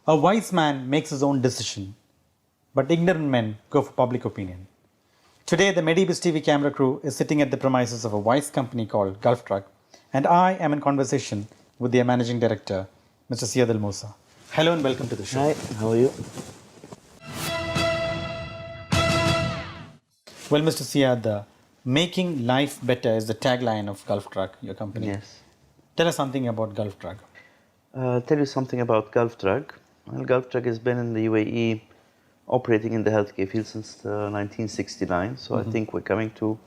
A wise man makes his own decision, but ignorant men go for public opinion. Today, the Medibus TV camera crew is sitting at the premises of a wise company called Gulf Truck, and I am in conversation with their managing director, Mr. Zeyad Al Moosa. Hello and welcome to the show. Hi, how are you? Well, Mr. Zeyad, making life better is the tagline of Gulf Truck, your company. Yes. Tell us something about Gulf Truck. I'll tell you something about Gulf Truck. Well, Gulf Truck has been in the UAE operating in the healthcare field since 1969. So I think we're coming to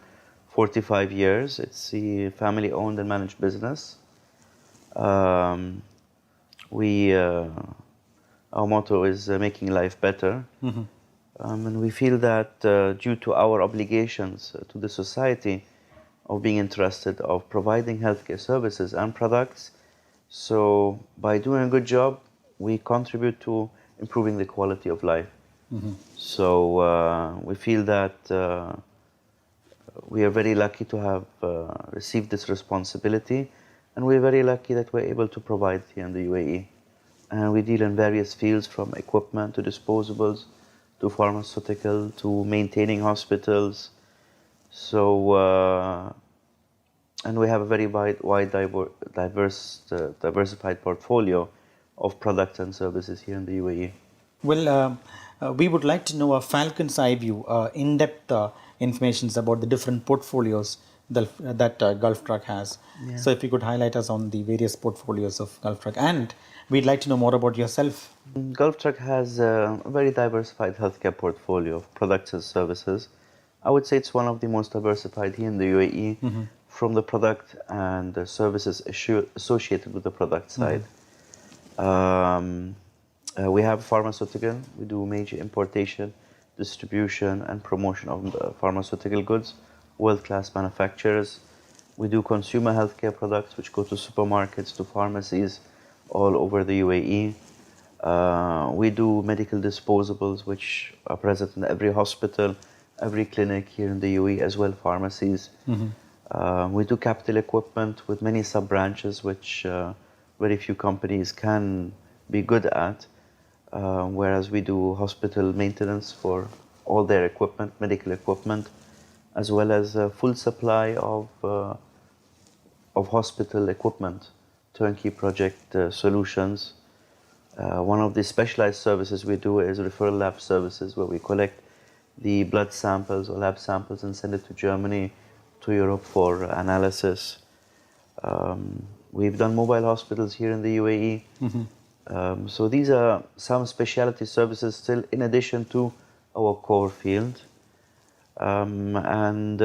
45 years. It's a family-owned and managed business. Our motto is making life better. And we feel that due to our obligations to the society of being interested of providing healthcare services and products, so by doing a good job, we contribute to improving the quality of life. So we feel that we are very lucky to have received this responsibility, and we're very lucky that we're able to provide here in the UAE. And we deal in various fields, from equipment to disposables, to pharmaceutical, to maintaining hospitals. So, and we have a very diversified portfolio of products and services here in the UAE. Well, we would like to know a Falcon's eye view, in-depth information about the different portfolios that Gulf Truck has. Yeah. So if you could highlight us on the various portfolios of Gulf Truck. And we'd like to know more about yourself. Gulf Truck has a very diversified healthcare portfolio of products and services. I would say it's one of the most diversified here in the UAE, from the product and the services associated with the product side. We have pharmaceutical. We do major importation, distribution, and promotion of pharmaceutical goods, world-class manufacturers. We do consumer healthcare products, which go to supermarkets, to pharmacies all over the UAE. We do medical disposables, which are present in every hospital, every clinic here in the UAE, as well pharmacies. We do capital equipment with many sub-branches, which very few companies can be good at, whereas we do hospital maintenance for all their equipment, medical equipment, as well as a full supply of hospital equipment, turnkey project solutions. One of the specialized services we do is referral lab services, where we collect the blood samples or lab samples and send it to Germany, to Europe for analysis. We've done mobile hospitals here in the UAE. So these are some specialty services still in addition to our core field. And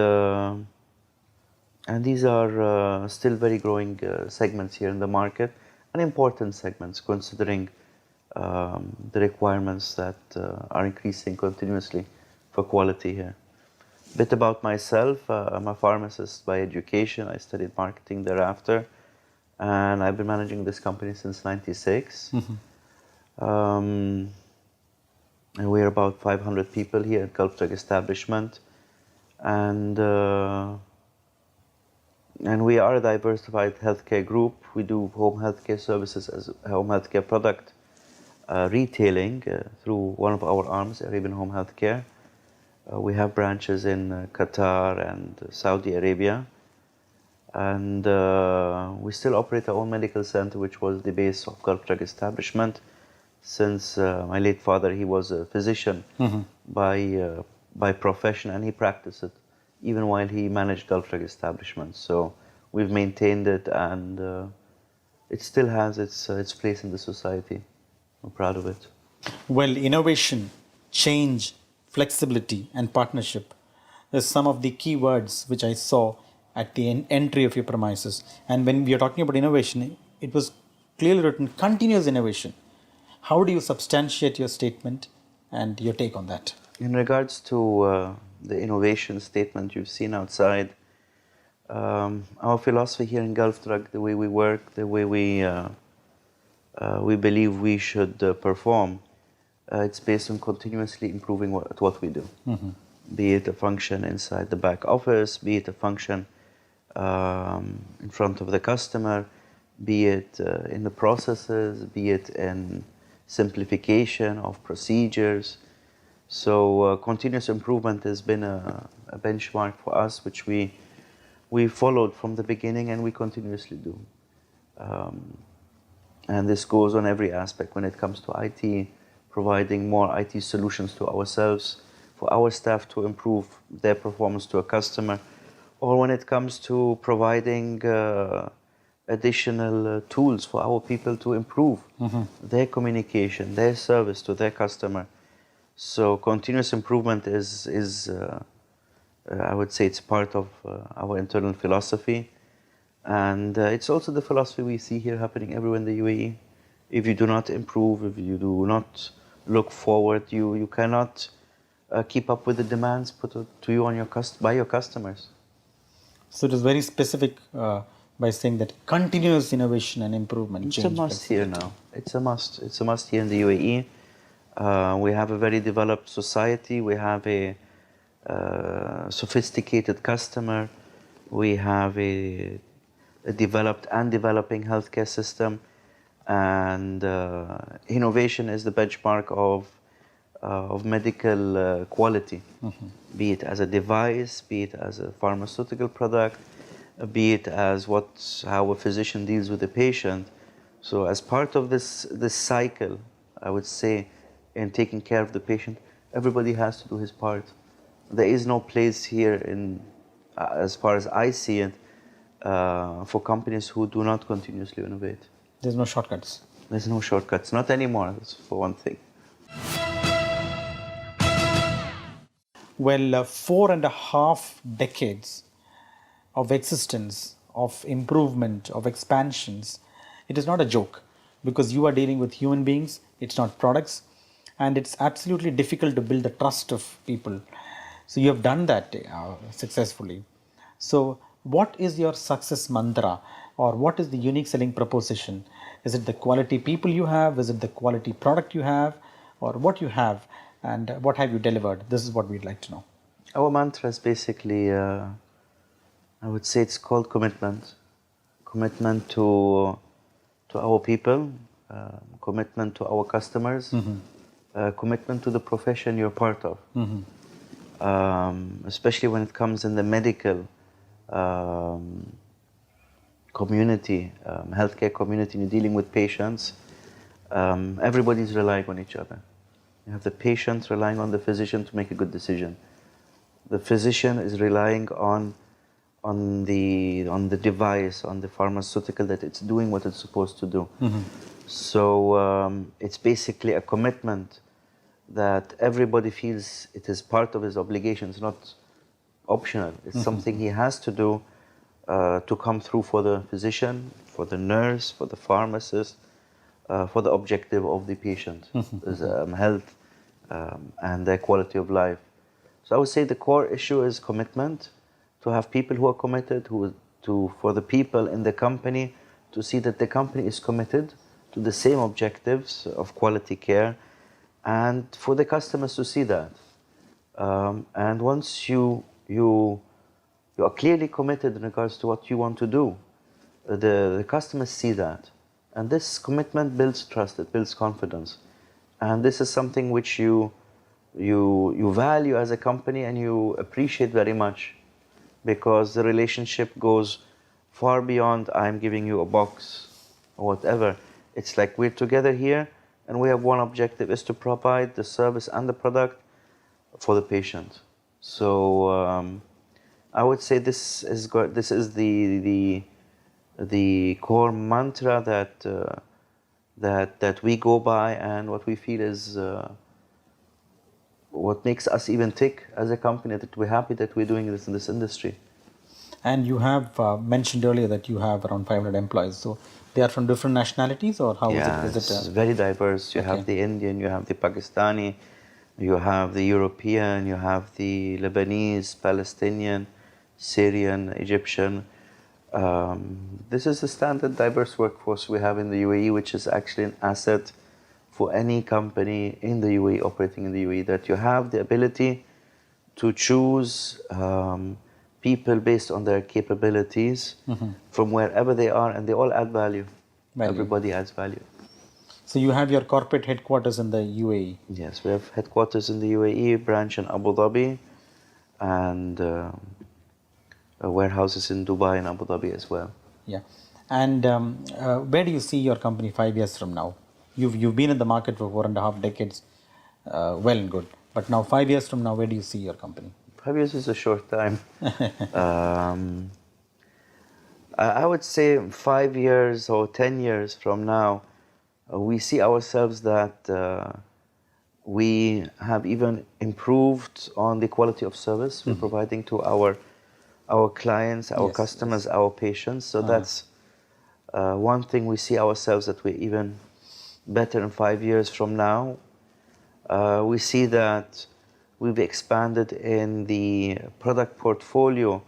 these are still very growing segments here in the market, and important segments considering the requirements that are increasing continuously for quality here. A bit about myself. I'm a pharmacist by education. I studied marketing thereafter, and I've been managing this company since '96. And we're about 500 people here at Gulf Truck establishment, and we are a diversified healthcare group. We do home healthcare services as home healthcare product retailing through one of our arms, Arabian Home Healthcare. We have branches in Qatar and Saudi Arabia, and we still operate our own medical center, which was the base of Gulf Truck establishment. Since my late father, he was a physician by profession, and he practiced it even while he managed Gulf Truck establishment. So we've maintained it, and it still has its place in the society. I'm proud of it. Well, innovation, change, flexibility, and partnership is some of the key words which I saw at the entry of your premises. And when we are talking about innovation, it was clearly written continuous innovation. How do you substantiate your statement and your take on that? In regards to the innovation statement you've seen outside, our philosophy here in Gulf Truck, the way we work, the way we believe we should perform, it's based on continuously improving what we do. Be it a function inside the back office, be it a function in front of the customer, be it in the processes, be it in simplification of procedures. So continuous improvement has been a benchmark for us, which we followed from the beginning and we continuously do. And this goes on every aspect when it comes to IT, providing more IT solutions to ourselves, for our staff to improve their performance to a customer, or when it comes to providing additional tools for our people to improve their communication, their service to their customer. So continuous improvement is I would say it's part of our internal philosophy. And it's also the philosophy we see here happening everywhere in the UAE. If you do not improve, if you do not look forward, you cannot keep up with the demands put to you on by your customers. So it is very specific by saying that continuous innovation and improvement. It's a must here now. It's a must. It's a must here in the UAE. We have a very developed society. We have a sophisticated customer. We have a developed and developing healthcare system, and innovation is the benchmark of medical quality, be it as a device, be it as a pharmaceutical product, be it as how a physician deals with the patient. So as part of this cycle, I would say, in taking care of the patient, everybody has to do his part. There is no place here, as far as I see it, for companies who do not continuously innovate. There's no shortcuts. There's no shortcuts, not anymore, that's for one thing. Well, 4.5 decades of existence, of improvement, of expansions, it is not a joke, because you are dealing with human beings, it's not products, and it's absolutely difficult to build the trust of people. So you have done that successfully. So what is your success mantra, or what is the unique selling proposition? Is it the quality people you have? Is it the quality product you have? Or what you have, and what have you delivered? This is what we'd like to know. Our mantra is basically, I would say it's called commitment. Commitment to our people, commitment to our customers, commitment to the profession you're part of. Especially when it comes in the medical community, healthcare community, and you're dealing with patients, everybody's relying on each other. You have the patient relying on the physician to make a good decision. The physician is relying on the device, on the pharmaceutical, that it's doing what it's supposed to do. So it's basically a commitment that everybody feels it is part of his obligation. It's not optional. It's something he has to do to come through for the physician, for the nurse, for the pharmacist, for the objective of the patient, health and their quality of life. So I would say the core issue is commitment, to have people who are committed, for the people in the company to see that the company is committed to the same objectives of quality care, and for the customers to see that. And once you are clearly committed in regards to what you want to do, the customers see that. And this commitment builds trust, it builds confidence. And this is something which you value as a company and you appreciate very much, because the relationship goes far beyond I'm giving you a box or whatever. It's like we're together here and we have one objective, is to provide the service and the product for the patient. So I would say this is the core mantra that we go by, and what we feel is what makes us even tick as a company, that we're happy that we're doing this in this industry. And you have mentioned earlier that you have around 500 employees. So they are from different nationalities, or how is it? It's very diverse. You have the Indian, you have the Pakistani, you have the European, you have the Lebanese, Palestinian, Syrian, Egyptian. This is the standard diverse workforce we have in the UAE, which is actually an asset for any company in the UAE, operating in the UAE, that you have the ability to choose people based on their capabilities from wherever they are, and they all add value. Everybody adds value. So you have your corporate headquarters in the UAE. Yes, we have headquarters in the UAE, branch in Abu Dhabi, and warehouses in Dubai and Abu Dhabi as well. Yeah. And where do you see your company 5 years from now? You've been in the market for 4.5 decades, well and good. But now 5 years from now, where do you see your company? 5 years is a short time. um, I would say 5 years or 10 years from now, we see ourselves that we have even improved on the quality of service we're providing to our clients, our Yes, customers, yes. our patients. So that's one thing we see ourselves that we're even better in 5 years from now. We see that we've expanded in the product portfolio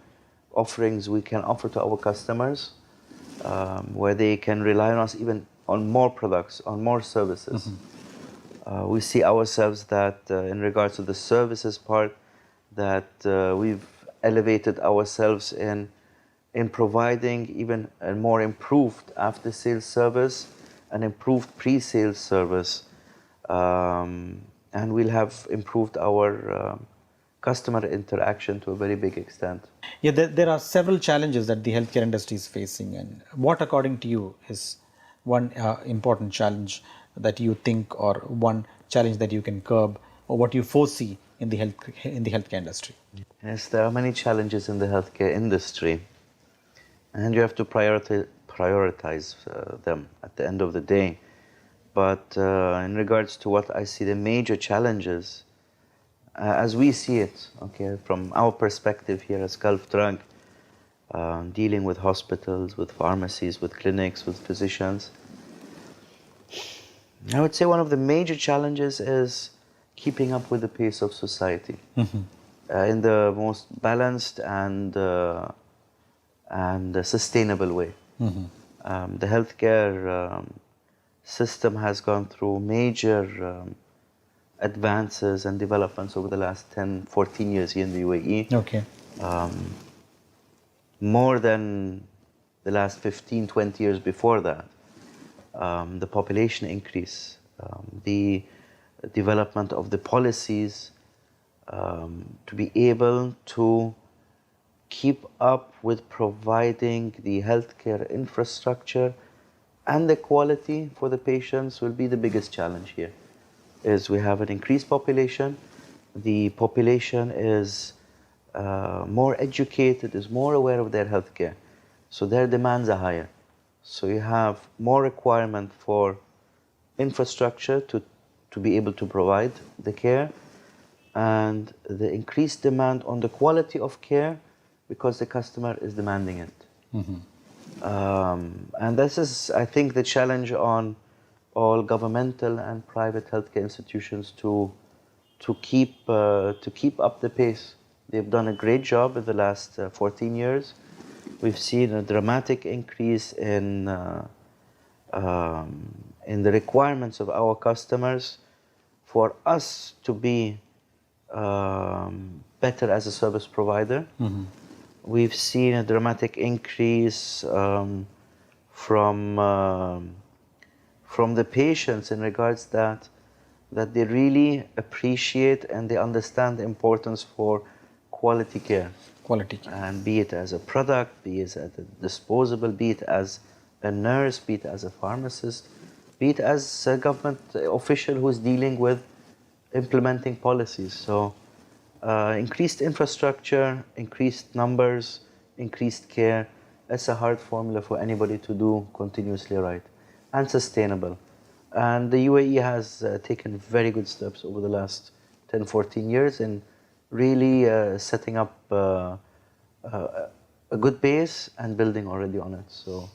offerings we can offer to our customers, where they can rely on us even on more products, on more services. We see ourselves that in regards to the services part, that we've elevated ourselves in providing even a more improved after-sales service, an improved pre-sales service, and we'll have improved our customer interaction to a very big extent. Yeah, there are several challenges that the healthcare industry is facing. And what, according to you, is one important challenge that you think, or one challenge that you can curb, or what you foresee in the healthcare industry? Yes, there are many challenges in the healthcare industry, and you have to prioritize them at the end of the day. But in regards to what I see the major challenges, as we see it, okay, from our perspective here as Gulf Drug, dealing with hospitals, with pharmacies, with clinics, with physicians, I would say one of the major challenges is keeping up with the pace of society in the most balanced and sustainable way. The healthcare system has gone through major advances and developments over the last 10, 14 years here in the UAE. Okay. More than the last 15, 20 years before that. The population increase, the development of the policies to be able to keep up with providing the healthcare infrastructure and the quality for the patients will be the biggest challenge here. Is we have an increased population, the population is more educated, is more aware of their healthcare, so their demands are higher. So you have more requirement for infrastructure to be able to provide the care, and the increased demand on the quality of care because the customer is demanding it. And this is, I think, the challenge on all governmental and private healthcare institutions to keep up the pace. They've done a great job in the last 14 years. We've seen a dramatic increase in the requirements of our customers for us to be better as a service provider. We've seen a dramatic increase from the patients in regards that they really appreciate and they understand the importance for quality care. Quality care. And be it as a product, be it as a disposable, be it as a nurse, be it as a pharmacist, be it as a government official who is dealing with implementing policies. So increased infrastructure, increased numbers, increased care, that's a hard formula for anybody to do continuously right and sustainable. And the UAE has taken very good steps over the last 10, 14 years in really setting up a good base and building already on it. So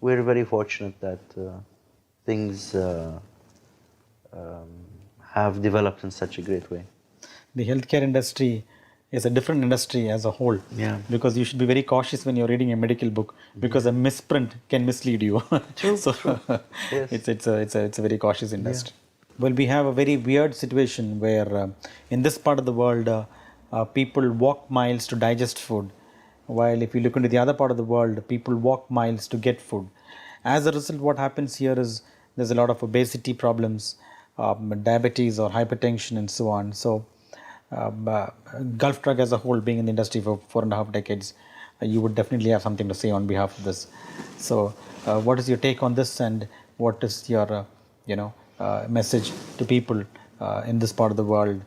we're very fortunate that things have developed in such a great way. The healthcare industry is a different industry as a whole. Yeah. Because you should be very cautious when you're reading a medical book, because a misprint can mislead you. True, So true. Yes. it's a very cautious industry. Well, we have a very weird situation where in this part of the world, people walk miles to digest food, while if you look into the other part of the world, people walk miles to get food. As a result, what happens here is there's a lot of obesity problems, diabetes or hypertension, and so on. So, Gulf Drug as a whole, being in the industry for 4.5 decades, you would definitely have something to say on behalf of this. So, what is your take on this, and what is your, message to people in this part of the world,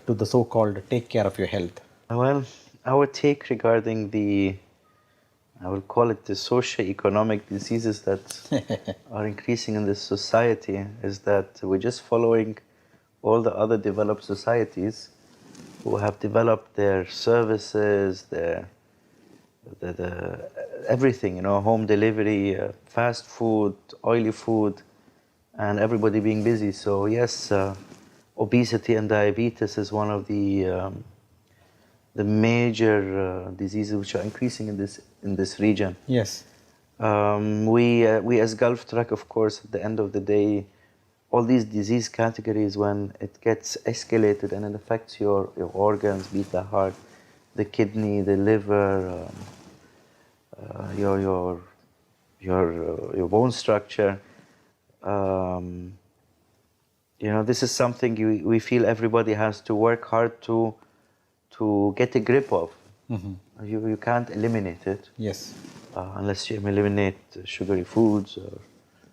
to the so-called take care of your health? Well, our take regarding I will call it the socio-economic diseases that are increasing in this society is that we're just following all the other developed societies who have developed their services, the everything, home delivery, fast food, oily food, and everybody being busy. So yes, obesity and diabetes is one of the major diseases which are increasing in this region. Yes. We as Gulf Truck, of course, at the end of the day, all these disease categories, when it gets escalated and it affects your organs, be it the heart, the kidney, the liver, your bone structure. This is something we feel everybody has to work hard to get a grip of. You can't eliminate it. Yes. Unless you eliminate sugary foods or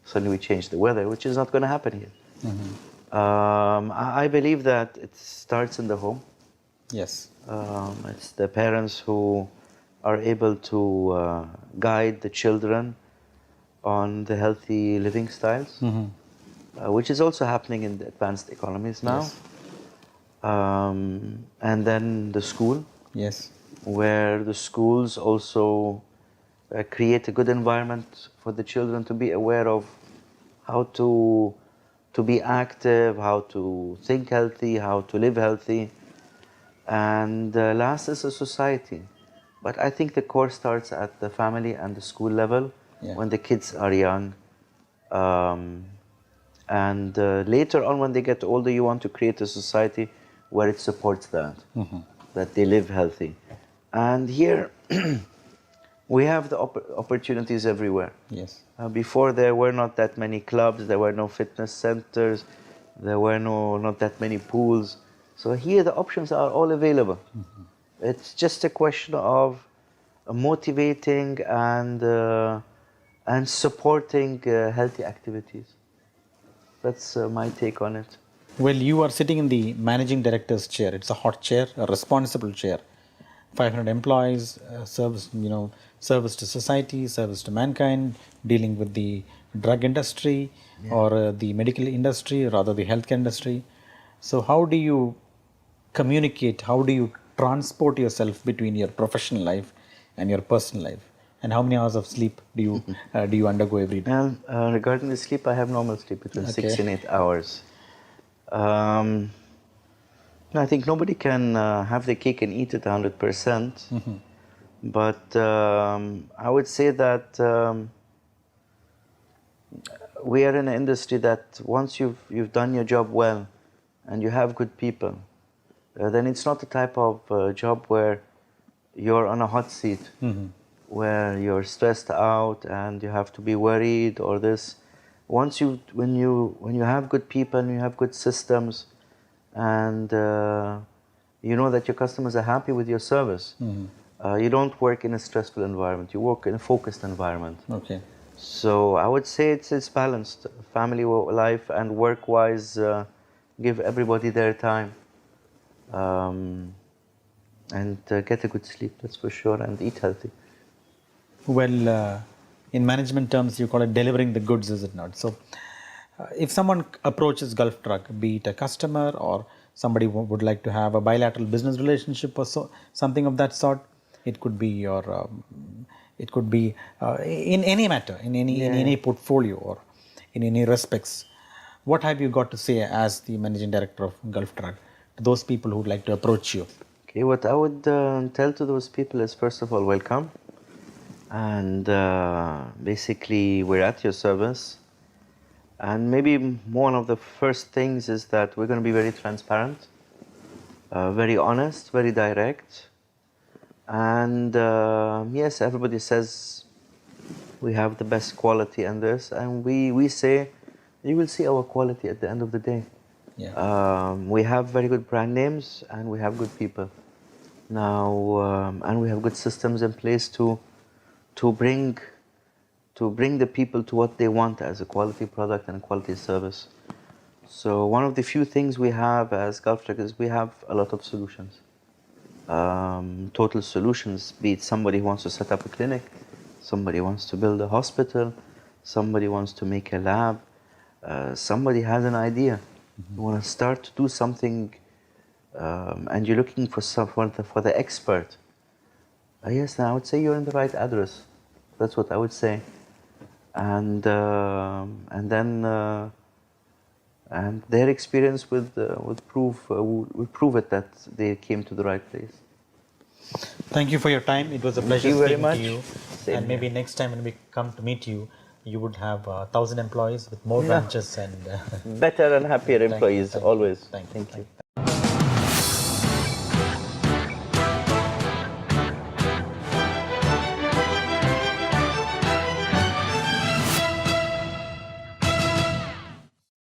suddenly we change the weather, which is not going to happen here. I believe that it starts in the home. Yes. It's the parents who are able to guide the children on the healthy living styles, which is also happening in the advanced economies now. Yes. And then the school, Yes. where the schools also create a good environment for the children to be aware of how to be active, how to think healthy, how to live healthy. And last is a society. But I think the core starts at the family and the school level, Yeah. when the kids are young. And later on, when they get older, you want to create a society where it supports that, that they live healthy. And here, we have the opportunities everywhere. Yes. Before, there were not that many clubs, there were no fitness centers, there were not that many pools. So here the options are all available. It's just a question of motivating and supporting healthy activities. That's my take on it. Well, you are sitting in the managing director's chair. It's a hot chair, a responsible chair. 500 employees, service to society, service to mankind, dealing with the drug industry or the medical industry, or rather the healthcare industry. So, how do you communicate? How do you transport yourself between your professional life and your personal life? And how many hours of sleep do you undergo every day? Well, regarding the sleep, I have normal sleep between 6 Okay. and 8 hours. I think nobody can have the cake and eat it 100%. But I would say that we are in an industry that once you've done your job well and you have good people, then it's not the type of job where you're on a hot seat, where you're stressed out and you have to be worried or this. When you have good people and you have good systems, and you know that your customers are happy with your service, you don't work in a stressful environment. You work in a focused environment. Okay. So I would say it's balanced. Family life and work-wise, give everybody their time, and get a good sleep, that's for sure, and eat healthy. Well, in management terms, you call it delivering the goods, is it not? So, if someone approaches Gulf Truck, be it a customer or somebody would like to have a bilateral business relationship or something of that sort, it could be it could be in any matter, in any portfolio or in any respects. What have you got to say as the managing director of Gulf Truck to those people who would like to approach you? Okay, what I would tell to those people is, first of all, welcome. And basically, we're at your service. And maybe one of the first things is that we're going to be very transparent, very honest, very direct. And everybody says we have the best quality in this. And we say you will see our quality at the end of the day. Yeah. We have very good brand names and we have good people. Now, and we have good systems in place to bring the people to what they want as a quality product and a quality service. So one of the few things we have as GulfTech is we have a lot of solutions. Total solutions, be it somebody who wants to set up a clinic, somebody wants to build a hospital, somebody wants to make a lab, somebody has an idea. You want to start to do something and you're looking for for the expert. Yes, then I would say you're in the right address. That's what I would say. And then and their experience would prove it that they came to the right place. Thank you for your time. It was a pleasure you very speaking much. to you. Same And maybe here. next time when we come to meet you, you would have 1,000 employees with more branches and Better and happier thank you, employees thank you, always. thank you, Thank thank you. you.